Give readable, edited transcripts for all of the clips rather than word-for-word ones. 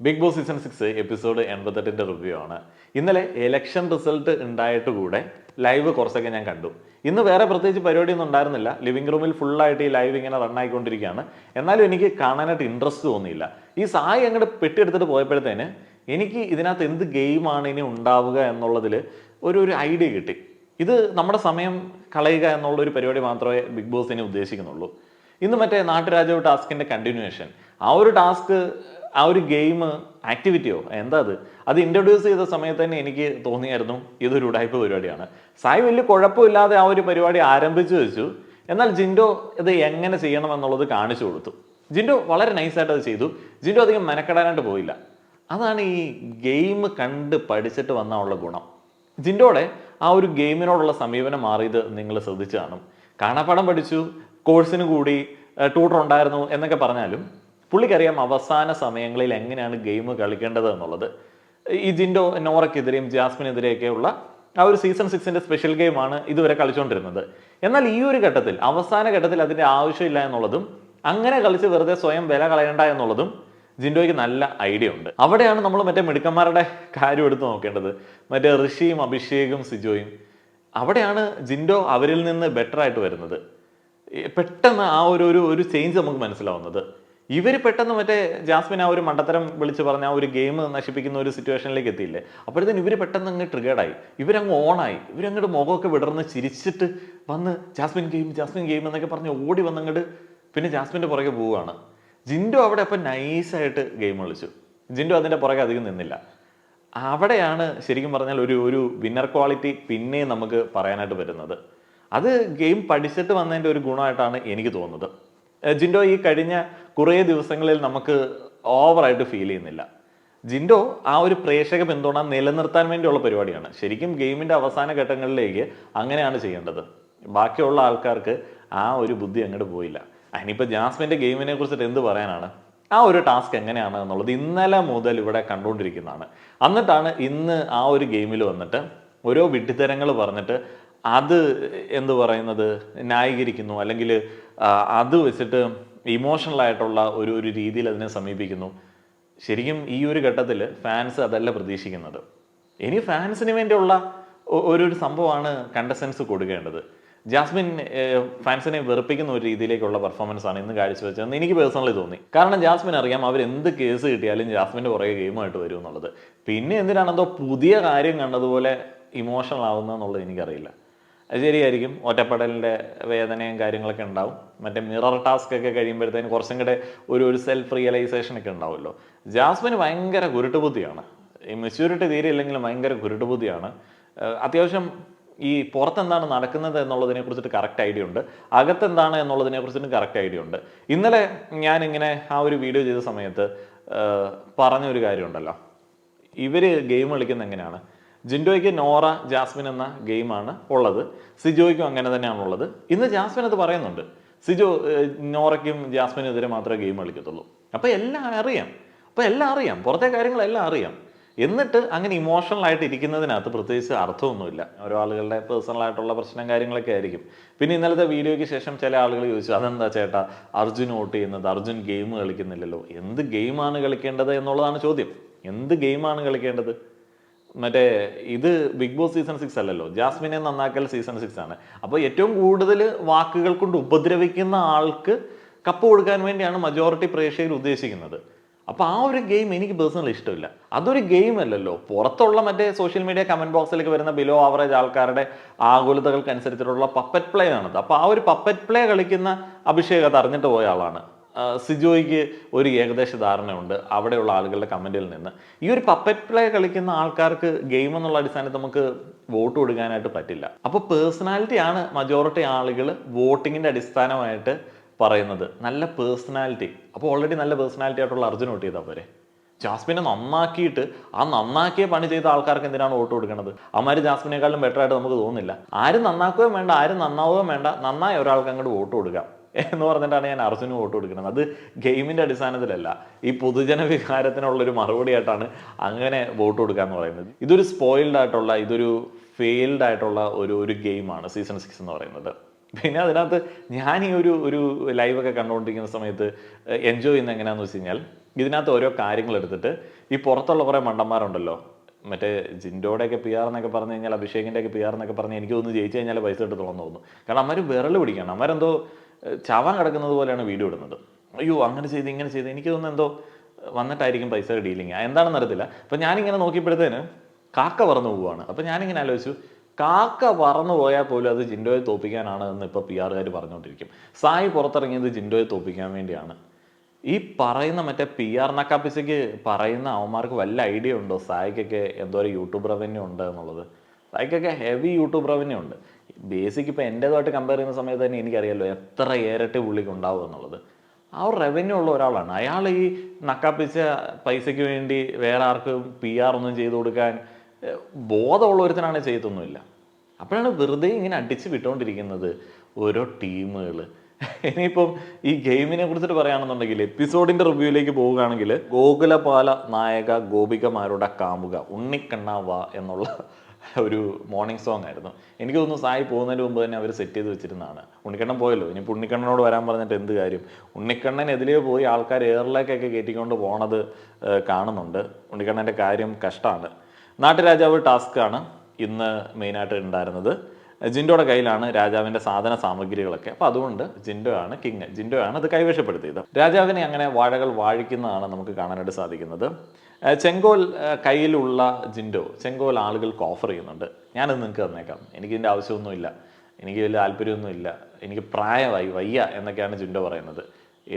Big Boss season 6 episode 88ന്റെ review ആണ്. ഇന്നലെ ഇലക്ഷൻ റിസൾട്ട് ഉണ്ടായിട്ട് കൂടെ ലൈവ് കുറച്ചൊക്കെ ഞാൻ കണ്ടു. ഇന്ന് വേറെ പ്രത്യേകിച്ച് പരിപാടിയൊന്നും ഉണ്ടായിരുന്നില്ല. ലിവിംഗ് റൂമിൽ ഫുള്ളായിട്ട് ഈ ലൈവ് ഇങ്ങനെ റൺ ആയിക്കൊണ്ടിരിക്കുകയാണ്. എന്നാലും എനിക്ക് കാണാനായിട്ട് ഇൻട്രസ്റ്റ് തോന്നിയില്ല. ഈ സായി അങ്ങോട്ട് പെട്ടിയെടുത്തിട്ട് പോയപ്പോഴത്തേന് എനിക്ക് ഇതിനകത്ത് എന്ത് ഗെയിമാണ് ഇനി ഉണ്ടാവുക എന്നുള്ളതിൽ ഒരു ഐഡിയ കിട്ടി. ഇത് നമ്മുടെ സമയം കളയുക എന്നുള്ള ഒരു പരിപാടി മാത്രമേ ബിഗ് ബോസ് ഇനി ഉദ്ദേശിക്കുന്നുള്ളൂ. ഇന്ന് മറ്റേ നാട്ടുരാജാവ് ടാസ്കിന്റെ കണ്ടിന്യൂവേഷൻ, ആ ഒരു ടാസ്ക്, ആ ഒരു ഗെയിം ആക്ടിവിറ്റിയോ എന്താ അത് ഇൻട്രൊഡ്യൂസ് ചെയ്ത സമയത്ത് തന്നെ എനിക്ക് തോന്നിയായിരുന്നു ഇതൊരു ഉടായ്പ പരിപാടിയാണ്. സായി വലിയ കുഴപ്പമില്ലാതെ ആ ഒരു പരിപാടി ആരംഭിച്ചു വെച്ചു. എന്നാൽ ജിൻഡോ ഇത് എങ്ങനെ ചെയ്യണം എന്നുള്ളത് കാണിച്ചു കൊടുത്തു. ജിൻഡോ വളരെ നൈസായിട്ട് അത് ചെയ്തു. ജിൻഡോ അധികം മെനക്കെടാനായിട്ട് പോയില്ല. അതാണ് ഈ ഗെയിം കണ്ട് പഠിച്ചിട്ട് വന്നുള്ള ഗുണം. ജിൻഡോടെ ആ ഒരു ഗെയിമിനോടുള്ള സമീപനം മാറിയത് നിങ്ങൾ ശ്രദ്ധിച്ചു കാണും. കാണാപ്പാടം പഠിച്ചു, കോഴ്സിന് കൂടി, ട്യൂട്ടർ ഉണ്ടായിരുന്നു എന്നൊക്കെ പറഞ്ഞാലും പുള്ളിക്കറിയാം അവസാന സമയങ്ങളിൽ എങ്ങനെയാണ് ഗെയിം കളിക്കേണ്ടത് എന്നുള്ളത്. ഈ ജിൻഡോ നോറയ്ക്കെതിരെയും ജാസ്മിനെതിരെയൊക്കെയുള്ള ആ ഒരു സീസൺ 6ന്റെ സ്പെഷ്യൽ ഗെയിമാണ് ഇതുവരെ കളിച്ചുകൊണ്ടിരുന്നത്. എന്നാൽ ഈ ഒരു ഘട്ടത്തിൽ, അവസാന ഘട്ടത്തിൽ അതിൻ്റെ ആവശ്യമില്ല എന്നുള്ളതും അങ്ങനെ കളിച്ച് വെറുതെ സ്വയം വില കളയണ്ട എന്നുള്ളതും ജിൻഡോയ്ക്ക് നല്ല ഐഡിയ ഉണ്ട്. അവിടെയാണ് നമ്മൾ മറ്റേ മിടുക്കന്മാരുടെ കാര്യം എടുത്ത് നോക്കേണ്ടത്. മറ്റേ ഋഷിയും അഭിഷേകും സിജോയും. അവിടെയാണ് ജിൻഡോ അവരിൽ നിന്ന് ബെറ്റർ ആയിട്ട് വരുന്നത്. പെട്ടെന്ന് ആ ഒരു ചേഞ്ച് നമുക്ക് മനസ്സിലാവുന്നത്. ഇവർ പെട്ടെന്ന് മറ്റേ ജാസ്മിൻ ആ ഒരു മണ്ടത്തരം വിളിച്ച് പറഞ്ഞ ആ ഒരു ഗെയിം നശിപ്പിക്കുന്ന ഒരു സിറ്റുവേഷനിലേക്ക് എത്തിയില്ലേ. അപ്പോഴത്തേന് ഇവർ പെട്ടെന്ന് അങ്ങ് ട്രിഗേർഡായി, ഇവരങ്ങ് ഓണായി, ഇവരങ്ങോട്ട് മുഖമൊക്കെ വിടർന്ന് ചിരിച്ചിട്ട് വന്ന് ജാസ്മിൻ ഗെയിം എന്നൊക്കെ പറഞ്ഞ് ഓടി വന്നങ്ങോട്ട് പിന്നെ ജാസ്മിൻ്റെ പുറകെ പോവുകയാണ്. ജിൻഡോ അവിടെ അപ്പം നൈസായിട്ട് ഗെയിം കളിച്ചു. ജിൻഡോ അതിൻ്റെ പുറകെ അധികം നിന്നില്ല. അവിടെയാണ് ശരിക്കും പറഞ്ഞാൽ ഒരു വിന്നർ ക്വാളിറ്റി പിന്നെ നമുക്ക് പറയാനായിട്ട് വരുന്നത്. അത് ഗെയിം പഠിച്ചിട്ട് വന്നതിൻ്റെ ഒരു ഗുണമായിട്ടാണ് എനിക്ക് തോന്നുന്നത്. ജിൻഡോ ഈ കഴിഞ്ഞ കുറേ ദിവസങ്ങളിൽ നമുക്ക് ഓവറായിട്ട് ഫീൽ ചെയ്യുന്നില്ല. ജിൻഡോ ആ ഒരു പ്രേക്ഷക പിന്തുണ നിലനിർത്താൻ വേണ്ടിയുള്ള പരിപാടിയാണ്. ശരിക്കും ഗെയിമിൻ്റെ അവസാന ഘട്ടങ്ങളിലേക്ക് അങ്ങനെയാണ് ചെയ്യേണ്ടത്. ബാക്കിയുള്ള ആൾക്കാർക്ക് ആ ഒരു ബുദ്ധി അങ്ങോട്ട് പോയില്ല. അതിനിപ്പോൾ ജാസ്മിൻ്റെ ഗെയിമിനെ കുറിച്ചിട്ട് എന്ത് പറയാനാണ്? ആ ഒരു ടാസ്ക് എങ്ങനെയാണ് എന്നുള്ളത് ഇന്നലെ മുതൽ ഇവിടെ കണ്ടുകൊണ്ടിരിക്കുന്നതാണ്. എന്നിട്ടാണ് ഇന്ന് ആ ഒരു ഗെയിമിൽ വന്നിട്ട് ഓരോ വിഡ്ഢിത്തരങ്ങൾ പറഞ്ഞിട്ട് അത് എന്ത് പറയുന്നത് ന്യായീകരിക്കുന്നു, അല്ലെങ്കിൽ അത് വെച്ചിട്ട് ഇമോഷണൽ ആയിട്ടുള്ള ഒരു രീതിയിൽ അതിനെ സമീപിക്കുന്നു. ശരിക്കും ഈ ഒരു ഘട്ടത്തിൽ ഫാൻസ് അതല്ല പ്രതീക്ഷിക്കുന്നത്. ഇനി ഫാൻസിന് വേണ്ടിയുള്ള ഒരു സംഭവമാണ് കണ്ടസ്റ്റൻസ് കൊടുക്കേണ്ടത്. ജാസ്മിൻ ഫാൻസിനെ വെറുപ്പിക്കുന്ന ഒരു രീതിയിലേക്കുള്ള പെർഫോമൻസ് ആണ് ഇന്ന് കാഴ്ചവെച്ചതെന്ന് എനിക്ക് പേഴ്സണലി തോന്നി. കാരണം ജാസ്മിൻ അറിയാം അവരെന്ത് കേസ് കിട്ടിയാലും ജാസ്മിൻ്റെ പുറകെ ഗെയിമായിട്ട് വരും എന്നുള്ളത്. പിന്നെ എന്തിനാണെന്തോ പുതിയ കാര്യം കണ്ടതുപോലെ ഇമോഷണൽ ആവുന്നതെന്നുള്ളത് എനിക്കറിയില്ല. അത് ശരിയായിരിക്കും, ഒറ്റപ്പെടലിൻ്റെ വേദനയും കാര്യങ്ങളൊക്കെ ഉണ്ടാവും. മറ്റേ മിറർ ടാസ്ക് ഒക്കെ കഴിയുമ്പോഴത്തേന് കുറച്ചും കൂടെ ഒരു സെൽഫ് റിയലൈസേഷൻ ഒക്കെ ഉണ്ടാവുമല്ലോ. ജാസ്മിന് ഭയങ്കര കുരുട്ടുബുദ്ധിയാണ്. ഈ മെച്യൂരിറ്റി തീരെ ഇല്ലെങ്കിലും ഭയങ്കര കുരുട്ടുബുദ്ധിയാണ്. അത്യാവശ്യം ഈ പുറത്തെന്താണ് നടക്കുന്നത് എന്നുള്ളതിനെ കുറിച്ചിട്ട് കറക്റ്റ് ഐഡിയ ഉണ്ട്, അകത്തെന്താണ് എന്നുള്ളതിനെ കുറിച്ചിട്ട് കറക്റ്റ് ഐഡിയ ഉണ്ട്. ഇന്നലെ ഞാനിങ്ങനെ ആ ഒരു വീഡിയോ ചെയ്ത സമയത്ത് പറഞ്ഞൊരു കാര്യമുണ്ടല്ലോ, ഇവർ ഗെയിം കളിക്കുന്നത് എങ്ങനെയാണ്. ജിൻഡോയ്ക്ക് നോറ ജാസ്മിൻ എന്ന ഗെയിമാണ് ഉള്ളത്, സിജോയ്ക്കും അങ്ങനെ തന്നെയാണുള്ളത്. ഇന്ന് ജാസ്മിൻ അത് പറയുന്നുണ്ട്, സിജോ നോറയ്ക്കും ജാസ്മിനെതിരെ മാത്രമേ ഗെയിം കളിക്കത്തുള്ളൂ. അപ്പോൾ എല്ലാം അറിയാം, പുറത്തെ കാര്യങ്ങളെല്ലാം അറിയാം. എന്നിട്ട് അങ്ങനെ ഇമോഷണൽ ആയിട്ട് ഇരിക്കുന്നതിനകത്ത് പ്രത്യേകിച്ച് അർത്ഥമൊന്നുമില്ല. ഓരോ ആളുകളുടെ പേഴ്സണലായിട്ടുള്ള പ്രശ്നം കാര്യങ്ങളൊക്കെ ആയിരിക്കും. പിന്നെ ഇന്നലത്തെ വീഡിയോയ്ക്ക് ശേഷം ചില ആളുകൾ ചോദിച്ചു, അതെന്താ ചേട്ടാ അർജുൻ വോട്ട് ചെയ്യുന്നത്, അർജുൻ ഗെയിം കളിക്കുന്നില്ലല്ലോ. എന്ത് ഗെയിമാണ് കളിക്കേണ്ടത് എന്നുള്ളതാണ് ചോദ്യം. എന്ത് ഗെയിമാണ് കളിക്കേണ്ടത്? മറ്റേ ഇത് ബിഗ് ബോസ് സീസൺ 6 അല്ലല്ലോ, ജാസ്മിനെ നന്നാക്കൽ സീസൺ 6 ആണ്. അപ്പോൾ ഏറ്റവും കൂടുതൽ വാക്കുകൾ കൊണ്ട് ഉപദ്രവിക്കുന്ന ആൾക്ക് കപ്പ് കൊടുക്കാൻ വേണ്ടിയാണ് മജോറിറ്റി പ്രേക്ഷകർ ഉദ്ദേശിക്കുന്നത്. അപ്പോൾ ആ ഒരു ഗെയിം എനിക്ക് പേഴ്സണലി ഇഷ്ടമില്ല. അതൊരു ഗെയിം അല്ലല്ലോ. പുറത്തുള്ള മറ്റേ സോഷ്യൽ മീഡിയ കമന്റ് ബോക്സിലേക്ക് വരുന്ന ബിലോ ആവറേജ് ആൾക്കാരുടെ ആകുലതകൾക്കനുസരിച്ചിട്ടുള്ള പപ്പറ്റ് പ്ലേ ആണത്. അപ്പോൾ ആ ഒരു പപ്പറ്റ് പ്ലേ കളിക്കുന്ന അഭിഷേക് അത് അറിഞ്ഞിട്ട് പോയ ആളാണ്. സിജോയ്ക്ക് ഒരു ഏകദേശ ധാരണയുണ്ട് അവിടെയുള്ള ആളുകളുടെ കമൻറ്റിൽ നിന്ന്. ഈ ഒരു പപ്പറ്റ് പ്ലേ കളിക്കുന്ന ആൾക്കാർക്ക് ഗെയിം എന്നുള്ള അടിസ്ഥാനത്തിൽ നമുക്ക് വോട്ട് കൊടുക്കാനായിട്ട് പറ്റില്ല. അപ്പോൾ പേഴ്സണാലിറ്റിയാണ് മജോറിറ്റി ആളുകൾ വോട്ടിങ്ങിൻ്റെ അടിസ്ഥാനമായിട്ട് പറയുന്നത്. നല്ല പേഴ്സണാലിറ്റി. അപ്പോൾ ഓൾറെഡി നല്ല പേഴ്സണാലിറ്റി ആയിട്ടുള്ള അർജുൻ വോട്ട് ചെയ്താൽ പോരെ? ജാസ്മിനെ നന്നാക്കിയിട്ട് ആ നന്നാക്കിയ പണി ചെയ്ത ആൾക്കാർക്ക് എന്തിനാണ് വോട്ട് കൊടുക്കുന്നത്? അവന്മാർ ജാസ്മിനേക്കാളും ബെറ്റർ ആയിട്ട് നമുക്ക് തോന്നുന്നില്ല. ആരും നന്നാക്കുകയും വേണ്ട, ആരും നന്നാവുകയും വേണ്ട, നന്നായ ഒരാൾക്ക് അങ്ങോട്ട് വോട്ട് കൊടുക്കാം എന്ന് പറഞ്ഞിട്ടാണ് ഞാൻ അർജുന് വോട്ട് കൊടുക്കുന്നത്. അത് ഗെയിമിൻ്റെ അടിസ്ഥാനത്തിലല്ല, ഈ പൊതുജന വികാരത്തിനുള്ളൊരു മറുപടി ആയിട്ടാണ് അങ്ങനെ വോട്ട് കൊടുക്കുക എന്ന് പറയുന്നത്. ഇതൊരു സ്പോയിൽഡ് ആയിട്ടുള്ള, ഇതൊരു ഫെയിൽഡ് ആയിട്ടുള്ള ഒരു ഗെയിമാണ് സീസൺ 6 എന്ന് പറയുന്നത്. പിന്നെ അതിനകത്ത് ഞാൻ ഈ ഒരു ലൈവൊക്കെ കണ്ടുകൊണ്ടിരിക്കുന്ന സമയത്ത് എൻജോയ് ചെയ്യുന്നത് എങ്ങനെയാണെന്ന് വെച്ച് കഴിഞ്ഞാൽ ഇതിനകത്ത് ഓരോ കാര്യങ്ങൾ എടുത്തിട്ട് ഈ പുറത്തുള്ള കുറേ മണ്ടന്മാരുണ്ടല്ലോ, മറ്റേ ജിൻഡോടെയൊക്കെ പി ആർ എന്നൊക്കെ പറഞ്ഞു കഴിഞ്ഞാൽ, അഭിഷേകിൻ്റെയൊക്കെ പി ആർ എന്നൊക്കെ പറഞ്ഞാൽ എനിക്ക് തോന്നുന്നു ജയിച്ചു കഴിഞ്ഞാൽ പൈസ ഇട്ട് തോന്നുന്നു. കാരണം അമ്മര് വിരൽ പിടിക്കണം, അമ്മരെന്തോ ചാവാൻ കിടക്കുന്നത് പോലെയാണ് വീഡിയോ ഇടുന്നത്. അയ്യോ അങ്ങനെ ചെയ്ത് ഇങ്ങനെ ചെയ്ത്, എനിക്ക് തോന്നുന്നു എന്തോ വന്നിട്ടായിരിക്കും പൈസ ഡീലിങ്, എന്താണെന്ന് അറിയത്തില്ല. അപ്പം ഞാനിങ്ങനെ നോക്കിയപ്പോഴത്തേന് കാക്ക പറന്നു പോവുകയാണ്. അപ്പം ഞാനിങ്ങനെ ആലോചിച്ചു, കാക്ക പറന്നു പോയാൽ പോലും അത് ജിൻഡോയെ തോപ്പിക്കാനാണ് എന്ന് ഇപ്പോൾ പി ആറുകാർ പറഞ്ഞുകൊണ്ടിരിക്കും. സായി പുറത്തിറങ്ങിയത് ജിൻഡോയെ തോപ്പിക്കാൻ വേണ്ടിയാണ്. ഈ പറയുന്ന മറ്റേ പി ആർ നക്കാപ്പിച്ചയ്ക്ക് പറയുന്ന അവന്മാർക്ക് വല്ല ഐഡിയ ഉണ്ടോ സായിക്കൊക്കെ എന്തോരം യൂട്യൂബ് റവന്യൂ ഉണ്ട് എന്നുള്ളത്? സായിക്കൊക്കെ ഹെവി യൂട്യൂബ് റവന്യൂ ഉണ്ട്. ബേസിക് ഇപ്പോൾ എൻ്റേതുമായിട്ട് കമ്പയർ ചെയ്യുന്ന സമയത്ത് തന്നെ എനിക്കറിയാമല്ലോ എത്ര ഇരട്ടി പുള്ളിക്ക് ഉണ്ടാവും എന്നുള്ളത്. ആ ഒരു റവന്യൂ ഉള്ള ഒരാളാണ് അയാൾ. ഈ നക്കാപ്പിച്ച പൈസയ്ക്ക് വേണ്ടി വേറെ ആർക്കും പി ആർ ഒന്നും ചെയ്തു കൊടുക്കാൻ ബോധമുള്ള ഒരുത്തനാണ് ചെയ്തൊന്നുമില്ല. അപ്പോഴാണ് വെറുതെ ഇങ്ങനെ അടിച്ച് വിട്ടുകൊണ്ടിരിക്കുന്നത് ഓരോ ടീമുകൾ. ഇനിയിപ്പം ഈ ഗെയിമിനെ കുറിച്ചിട്ട് പറയുകയാണെന്നുണ്ടെങ്കിൽ എപ്പിസോഡിൻ്റെ റിവ്യൂയിലേക്ക് പോവുകയാണെങ്കിൽ, ഗോകുലപാല നായക ഗോപികമാരുടെ കാമുക ഉണ്ണിക്കണ്ണാവ എന്നുള്ള ഒരു മോർണിംഗ് സോങ് ആയിരുന്നു. എനിക്ക് തോന്നുന്നു സായി പോകുന്നതിന് മുമ്പ് തന്നെ അവർ സെറ്റ് ചെയ്ത് വെച്ചിരുന്നതാണ്. ഉണ്ണിക്കണ്ണൻ പോയല്ലോ, ഇനിയിപ്പോൾ ഉണ്ണിക്കണ്ണനോട് വരാൻ പറഞ്ഞിട്ട് എന്ത് കാര്യം? ഉണ്ണിക്കണ്ണൻ എതിലേ പോയി ആൾക്കാർ എയറിലേക്കൊക്കെ കയറ്റിക്കൊണ്ട് പോണത് കാണുന്നുണ്ട്. ഉണ്ണിക്കണ്ണൻ്റെ കാര്യം കഷ്ടമാണ്. നാട്ടുരാജാവ് ടാസ്ക്കാണ് ഇന്ന് മെയിനായിട്ട് ഉണ്ടായിരുന്നത്. ജിൻഡോയുടെ കയ്യിലാണ് രാജാവിൻ്റെ സാധന സാമഗ്രികളൊക്കെ. അപ്പോൾ അതുകൊണ്ട് ജിൻഡോ ആണ് കിങ്, ജിൻഡോ ആണ് അത് കൈവശപ്പെടുത്തിയത്. രാജാവിനെ അങ്ങനെ വാഴകൾ വാഴിക്കുന്നതാണ് നമുക്ക് കാണാനായിട്ട് സാധിക്കുന്നത്. ചെങ്കോൽ കയ്യിലുള്ള ജിൻഡോ ചെങ്കോൽ ആളുകൾക്ക് ഓഫർ ചെയ്യുന്നുണ്ട്. ഞാനത് നിങ്ങൾക്ക് തന്നേക്കാം, എനിക്കിതിൻ്റെ ആവശ്യമൊന്നുമില്ല, എനിക്ക് വലിയ താല്പര്യമൊന്നുമില്ല, എനിക്ക് പ്രായമായി വയ്യ എന്നൊക്കെയാണ് ജിൻഡോ പറയുന്നത്.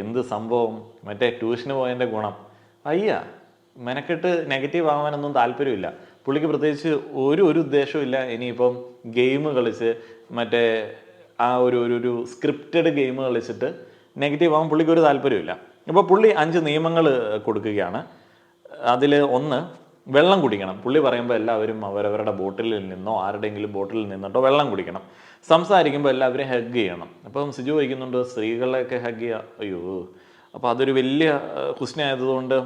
എന്ത് സംഭവം? മറ്റേ ട്യൂഷന് പോയതിൻ്റെ ഗുണം. വയ്യ, മെനക്കെട്ട് നെഗറ്റീവ് ആവാനൊന്നും താല്പര്യമില്ല പുള്ളിക്ക്. പ്രത്യേകിച്ച് ഒരു ഉദ്ദേശവും ഇല്ല ഇനിയിപ്പം ഗെയിം കളിച്ച് മറ്റേ ആ ഒരു സ്ക്രിപ്റ്റഡ് ഗെയിം കളിച്ചിട്ട് നെഗറ്റീവ് ആവാൻ പുള്ളിക്ക് ഒരു താല്പര്യമില്ല. ഇപ്പോൾ പുള്ളി 5 നിയമങ്ങൾ കൊടുക്കുകയാണ്. അതിൽ ഒന്ന്, വെള്ളം കുടിക്കണം. പുള്ളി പറയുമ്പോൾ എല്ലാവരും അവരവരുടെ ബോട്ടിലിൽ നിന്നോ ആരുടെയെങ്കിലും ബോട്ടിലിൽ നിന്നിട്ടോ വെള്ളം കുടിക്കണം. സംസാരിക്കുമ്പോൾ എല്ലാവരും ഹഗ് ചെയ്യണം. അപ്പം സിജു വയ്ക്കുന്നുണ്ട് സ്ത്രീകളെയൊക്കെ ഹഗ് ചെയ്യുക. അയ്യോ, അപ്പോൾ അതൊരു വലിയ ക്വസ്റ്റ്യൻ ആയതുകൊണ്ട്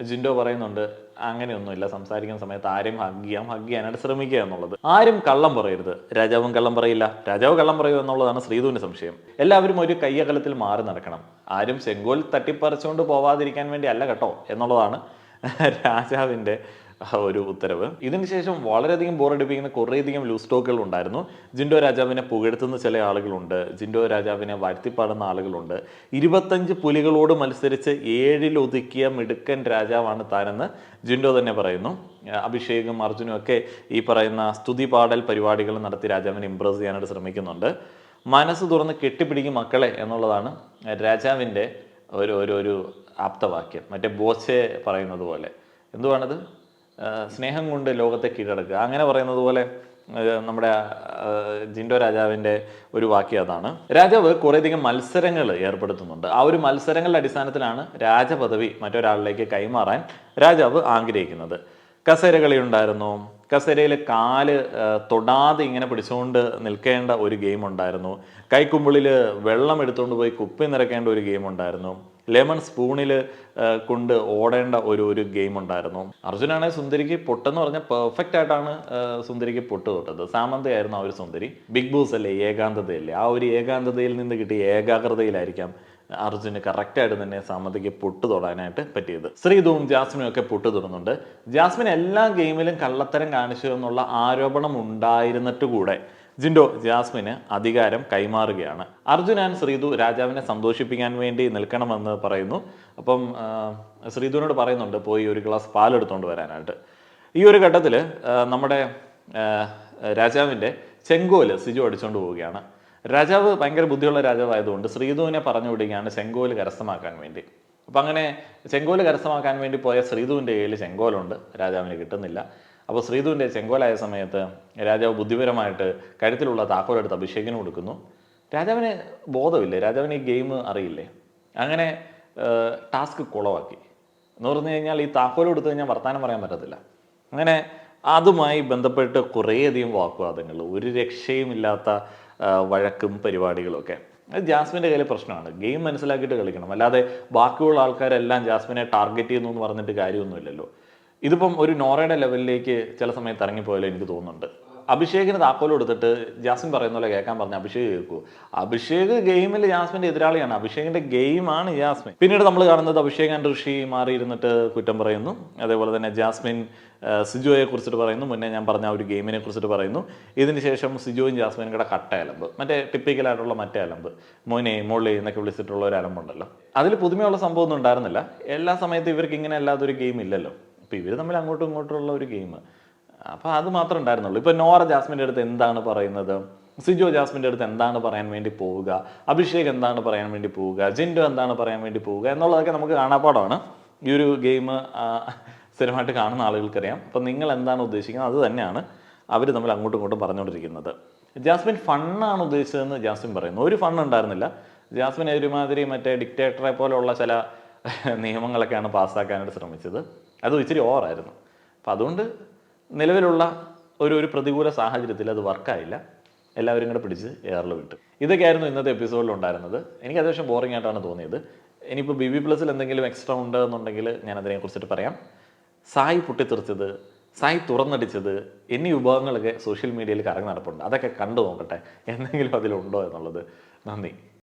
ജിൻഡോ പറയുന്നുണ്ട് അങ്ങനെയൊന്നുമില്ല, സംസാരിക്കുന്ന സമയത്ത് ആരും ഹഗ് ചെയ്യാനായിട്ട് ശ്രമിക്കുക എന്നുള്ളത്. ആരും കള്ളം പറയരുത്. രാജാവും കള്ളം പറയില്ല, രാജാവ് കള്ളം പറയുക എന്നുള്ളതാണ് ശ്രീധുവിൻ്റെ സംശയം. എല്ലാവരും ഒരു കയ്യകലത്തിൽ മാറി നടക്കണം, ആരും ചെങ്കോൽ തട്ടിപ്പറിച്ചുകൊണ്ട് പോവാതിരിക്കാൻ വേണ്ടി അല്ല കേട്ടോ എന്നുള്ളതാണ് രാജാവിൻ്റെ ഒരു ഉത്തരവ്. ഇതിനുശേഷം വളരെയധികം ബോറടിപ്പിക്കുന്ന കുറേയധികം ലൂസ് ടോക്കുകൾ ഉണ്ടായിരുന്നു. ജിൻഡോ രാജാവിനെ പുകഴ്ത്തുന്ന ചില ആളുകളുണ്ട്, ജിൻഡോ രാജാവിനെ വാഴ്ത്തിപ്പാടുന്ന ആളുകളുണ്ട്. 25 പുലികളോട് മത്സരിച്ച് 7 ഒതുക്കിയ മിടുക്കൻ രാജാവാണ് താനെന്ന് ജിൻഡോ തന്നെ പറയുന്നു. അഭിഷേകും അർജുനും ഒക്കെ ഈ പറയുന്ന സ്തുതി പാടൽ പരിപാടികൾ നടത്തി രാജാവിനെ ഇംപ്രസ് ചെയ്യാനായിട്ട് ശ്രമിക്കുന്നുണ്ട്. മനസ്സ് തുറന്ന് കെട്ടിപ്പിടിക്കും മക്കളെ എന്നുള്ളതാണ് രാജാവിൻ്റെ ഒരു ആപ്തവാക്യം. മറ്റേ ബോച്ചെ പറയുന്നത് പോലെ, എന്തുവാണത്, സ്നേഹം കൊണ്ട് ലോകത്തെ കീഴടക്കുക, അങ്ങനെ പറയുന്നത് പോലെ നമ്മുടെ ജിൻഡോ രാജാവിൻ്റെ ഒരു വാക്യം അതാണ്. രാജാവ് കുറേയധികം മത്സരങ്ങൾ ഏർപ്പെടുത്തുന്നുണ്ട്. ആ ഒരു മത്സരങ്ങളുടെ അടിസ്ഥാനത്തിലാണ് രാജപദവി മറ്റൊരാളിലേക്ക് കൈമാറാൻ രാജാവ് ആഗ്രഹിക്കുന്നത്. കസേരകളി ഉണ്ടായിരുന്നു. കസേരയിൽ കാല് തൊടാതെ ഇങ്ങനെ പിടിച്ചുകൊണ്ട് നിൽക്കേണ്ട ഒരു ഗെയിം ഉണ്ടായിരുന്നു. കൈക്കുമ്പിളിൽ വെള്ളം എടുത്തുകൊണ്ട് പോയി കുപ്പി നിറയ്ക്കേണ്ട ഒരു ഗെയിം ഉണ്ടായിരുന്നു. ലെമൺ സ്പൂണിൽ കൊണ്ട് ഓടേണ്ട ഒരു ഗെയിം ഉണ്ടായിരുന്നു. അർജുനാണെങ്കിൽ സുന്ദരിക്ക് പൊട്ടെന്ന് പറഞ്ഞാൽ പെർഫെക്റ്റ് ആയിട്ടാണ് സുന്ദരിക്ക് പൊട്ട് തൊട്ടത്. സാമന്തയായിരുന്നു ആ ഒരു സുന്ദരി. ബിഗ് ബോസ് അല്ലേ, ഏകാന്തതയല്ലേ, ആ ഒരു ഏകാന്തതയിൽ നിന്ന് കിട്ടിയ ഏകാഗ്രതയിലായിരിക്കാം അർജുന് കറക്റ്റായിട്ട് തന്നെ സാമന്തയ്ക്ക് പൊട്ട് തൊടാനായിട്ട് പറ്റിയത്. ശ്രീധുവും ജാസ്മിനും ഒക്കെ പൊട്ട് തൊടുന്നുണ്ട്. ജാസ്മിൻ എല്ലാ ഗെയിമിലും കള്ളത്തരം കാണിച്ചു എന്നുള്ള ആരോപണം ഉണ്ടായിരുന്നിട്ട് കൂടെ ജിൻഡോ ജാസ്മിന് അധികാരം കൈമാറുകയാണ്. അർജുൻ ആൻഡ് ശ്രീധു രാജാവിനെ സന്തോഷിപ്പിക്കാൻ വേണ്ടി നിൽക്കണമെന്ന് പറയുന്നു. അപ്പം ശ്രീധുവിനോട് പറയുന്നുണ്ട് പോയി ഒരു ഗ്ലാസ് പാലെടുത്തുകൊണ്ട് വരാനായിട്ട്. ഈ ഒരു ഘട്ടത്തിൽ നമ്മുടെ രാജാവിൻ്റെ ചെങ്കോല് സിജു അടിച്ചുകൊണ്ട് പോവുകയാണ്. രാജാവ് ഭയങ്കര ബുദ്ധിയുള്ള രാജാവായതുകൊണ്ട് ശ്രീധുവിനെ പറഞ്ഞു വിടുകയാണ് ചെങ്കോല് കരസ്ഥമാക്കാൻ വേണ്ടി. അപ്പം അങ്ങനെ ചെങ്കോല് കരസ്ഥമാക്കാൻ വേണ്ടി പോയ ശ്രീധുവിൻ്റെ കയ്യിൽ ചെങ്കോലുണ്ട്, രാജാവിന് കിട്ടുന്നില്ല. അപ്പോൾ ശ്രീധുവിൻ്റെ ചെങ്കോലായ സമയത്ത് രാജാവ് ബുദ്ധിപരമായിട്ട് കഴുത്തിലുള്ള താക്കോലെടുത്ത് അഭിഷേകിന് കൊടുക്കുന്നു. രാജാവിന് ബോധമില്ലേ, രാജാവിന് ഈ ഗെയിം അറിയില്ലേ. അങ്ങനെ ടാസ്ക് കുളവാക്കി എന്ന് പറഞ്ഞു കഴിഞ്ഞാൽ ഈ താക്കോൽ കൊടുത്തു കഴിഞ്ഞാൽ വർത്താനം പറയാൻ പറ്റത്തില്ല. അങ്ങനെ അതുമായി ബന്ധപ്പെട്ട് കുറേയധികം വാഗ്വാദങ്ങൾ, ഒരു രക്ഷയുമില്ലാത്ത വഴക്കും പരിപാടികളൊക്കെ. ജാസ്മിൻ്റെ കയ്യിൽ പ്രശ്നമാണ്. ഗെയിം മനസ്സിലാക്കിയിട്ട് കളിക്കണം, അല്ലാതെ ബാക്കിയുള്ള ആൾക്കാരെല്ലാം ജാസ്മിനെ ടാർഗറ്റ് ചെയ്യുന്നു എന്ന് പറഞ്ഞിട്ട് കാര്യമൊന്നുമില്ലല്ലോ. ഇതിപ്പം ഒരു നോറയുടെ ലെവലിലേക്ക് ചില സമയത്ത് ഇറങ്ങിപ്പോയാലോ എനിക്ക് തോന്നുന്നുണ്ട്. അഭിഷേകിന് താക്കോൽ കൊടുത്തിട്ട് ജാസ്മിൻ പറയുന്ന പോലെ കേൾക്കാൻ പറഞ്ഞ അഭിഷേക് കേൾക്കൂ. അഭിഷേക് ഗെയിമിൽ ജാസ്മിന്റെ എതിരാളിയാണ്. അഭിഷേകിന്റെ ഗെയിമാണ് ജാസ്മിൻ. പിന്നീട് നമ്മൾ കാണുന്നത് അഭിഷേക് ആൻഡ് ഋഷി മാറിയിരുന്നിട്ട് കുറ്റം പറയുന്നു. അതേപോലെ തന്നെ ജാസ്മിൻ സിജോയെ കുറിച്ചിട്ട് പറയുന്നു. മുന്നേ ഞാൻ പറഞ്ഞ ഒരു ഗെയിമിനെ കുറിച്ചിട്ട് പറയുന്നു. ഇതിന് ശേഷം സിജോയും ജാസ്മിനും കൂടെ കട്ട അലമ്പ്, മറ്റേ ടിപ്പിക്കലായിട്ടുള്ള മറ്റേ അലമ്പ്, മോനെ മോളി എന്നൊക്കെ വിളിച്ചിട്ടുള്ള ഒരു അലമ്പുണ്ടല്ലോ. അതിൽ പുതുമയുള്ള സംഭവം ഒന്നും ഉണ്ടായിരുന്നില്ല. എല്ലാ സമയത്തും ഇവർക്ക് ഇങ്ങനെ അല്ലാതെ ഒരു ഗെയിം ഇല്ലല്ലോ. അപ്പോൾ ഇവർ തമ്മിൽ അങ്ങോട്ടും ഇങ്ങോട്ടുള്ള ഒരു ഗെയിം, അപ്പോൾ അത് മാത്രമേ ഉണ്ടായിരുന്നുള്ളൂ. ഇപ്പോൾ നോറ ജാസ്മിൻ്റെ അടുത്ത് എന്താണ് പറയുന്നത്, സിജോ ജാസ്മിൻ്റെ അടുത്ത് എന്താണ് പറയാൻ വേണ്ടി പോവുക, അഭിഷേക് എന്താണ് പറയാൻ വേണ്ടി പോവുക, ജിൻഡോ എന്താണ് പറയാൻ വേണ്ടി പോവുക എന്നുള്ളതൊക്കെ നമുക്ക് കാണാപ്പാടാണ്. ഈ ഒരു ഗെയിം സ്ഥിരമായിട്ട് കാണുന്ന ആളുകൾക്കറിയാം. അപ്പം നിങ്ങൾ എന്താണ് ഉദ്ദേശിക്കുന്നത് അത് തന്നെയാണ് അവർ തമ്മിൽ അങ്ങോട്ടും ഇങ്ങോട്ടും പറഞ്ഞുകൊണ്ടിരിക്കുന്നത്. ജാസ്മിൻ ഫണ്ണാണ് ഉദ്ദേശിച്ചതെന്ന് ജാസ്മിൻ പറയുന്നു. ഒരു ഫണ്ണ് ഉണ്ടായിരുന്നില്ല. ജാസ്മിൻ ഒരുമാതിരി മറ്റേ ഡിക്റ്റേറ്ററെ പോലെയുള്ള ചില നിയമങ്ങളൊക്കെയാണ് പാസ്സാക്കാനായിട്ട് ശ്രമിച്ചത്. അത് ഇച്ചിരി ഓവറായിരുന്നു. അപ്പം അതുകൊണ്ട് നിലവിലുള്ള ഒരു പ്രതികൂല സാഹചര്യത്തിൽ അത് വർക്കായില്ല. എല്ലാവരും കൂടെ പിടിച്ച് എയറിൽ വിട്ടു. ഇതൊക്കെയായിരുന്നു ഇന്നത്തെ എപ്പിസോഡിൽ ഉണ്ടായിരുന്നത്. എനിക്ക് അത്യാവശ്യം ബോറിംഗ് ആയിട്ടാണ് തോന്നിയത്. ഇനിയിപ്പോൾ BB+ എന്തെങ്കിലും എക്സ്ട്രാ ഉണ്ട് എന്നുണ്ടെങ്കിൽ ഞാൻ അതിനെക്കുറിച്ചിട്ട് പറയാം. സായി പൊട്ടിത്തെറിച്ചത്, സായി തുറന്നടിച്ചത് എന്നീ വിഭാഗങ്ങളൊക്കെ സോഷ്യൽ മീഡിയയിൽ കറങ്ങി നടപ്പുണ്ട്. അതൊക്കെ കണ്ടു നോക്കട്ടെ എന്തെങ്കിലും അതിലുണ്ടോ എന്നുള്ളത്. നന്ദി.